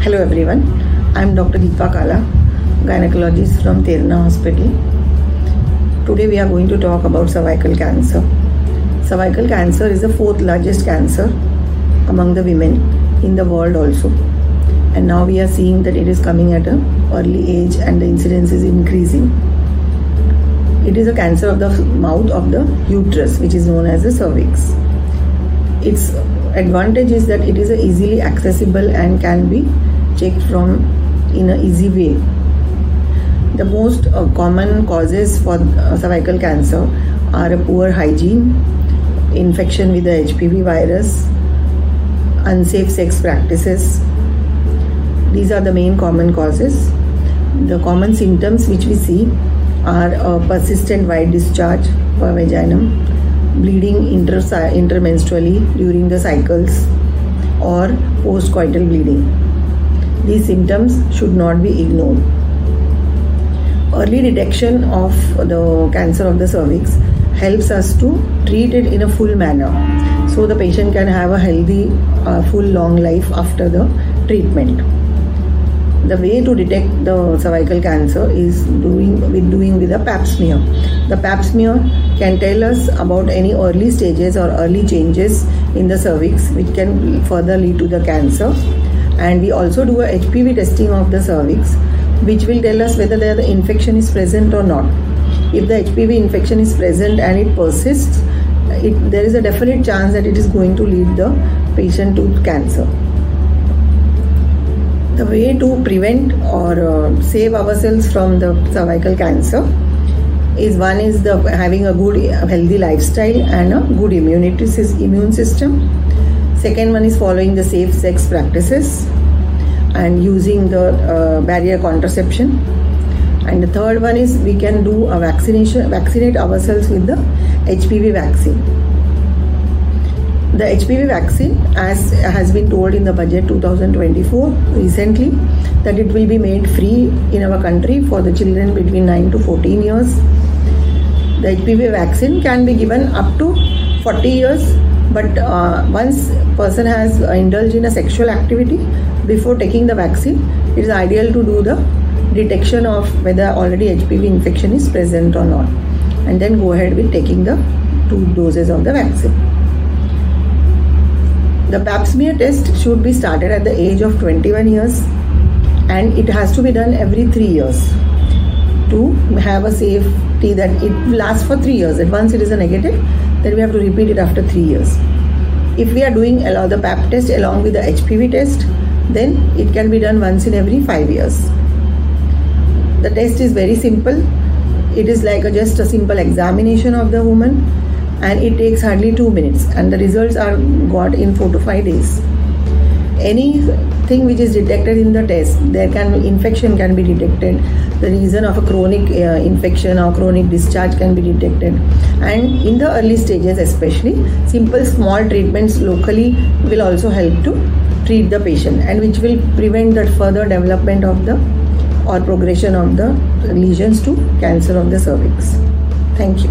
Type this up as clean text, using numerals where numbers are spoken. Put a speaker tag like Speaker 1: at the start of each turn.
Speaker 1: Hello everyone, I am Dr. Deepa Kala, gynecologist from Terna Hospital. Today we are going to talk about cervical cancer. Cervical cancer is the fourth largest cancer among the women in the world also. And now we are seeing that it is coming at an early age and the incidence is increasing. It is a cancer of the mouth of the uterus, which is known as the cervix. Its advantage is that it is easily accessible and can be checked from in an easy way. The most common causes for cervical cancer are poor hygiene, infection with the HPV virus, unsafe sex practices. These are the main common causes. The common symptoms which we see are a persistent white discharge per vaginum, bleeding intermenstrually during the cycles, or postcoital bleeding. These symptoms should not be ignored. Early detection of the cancer of the cervix helps us to treat it in a full manner, so the patient can have a healthy, full long life after the treatment. The way to detect the cervical cancer is doing with a pap smear. The pap smear can tell us about any early stages or early changes in the cervix which can further lead to the cancer. And we also do a HPV testing of the cervix, which will tell us whether the infection is present or not. If the HPV infection is present and it persists, there is a definite chance that it is going to lead the patient to cancer. The way to prevent or save ourselves from the cervical cancer is having a good healthy lifestyle and a good immune system. Second one is following the safe sex practices and using the barrier contraception. And the third one is we can do a vaccinate ourselves with the HPV vaccine. The HPV vaccine, as has been told in the budget 2024 recently, that it will be made free in our country for the children between 9 to 14 years. The HPV vaccine can be given up to 40 years, but once person has indulged in a sexual activity before taking the vaccine, it is ideal to do the detection of whether already HPV infection is present or not, and then go ahead with taking the 2 doses of the vaccine. The pap smear test should be started at the age of 21 years and it has to be done every 3 years to have a safety that it lasts for 3 years. That once it is a negative, then we have to repeat it after 3 years. If we are doing the pap test along with the HPV test, then it can be done once in every 5 years. The test is very simple. It is like just a simple examination of the woman, and it takes hardly 2 minutes, and the results are got in 4 to 5 days. Anything which is detected in the test, infection can be detected. The reason of a chronic infection or chronic discharge can be detected, and in the early stages especially, simple small treatments locally will also help to treat the patient, and which will prevent the further development of or progression of the lesions to cancer of the cervix. Thank you.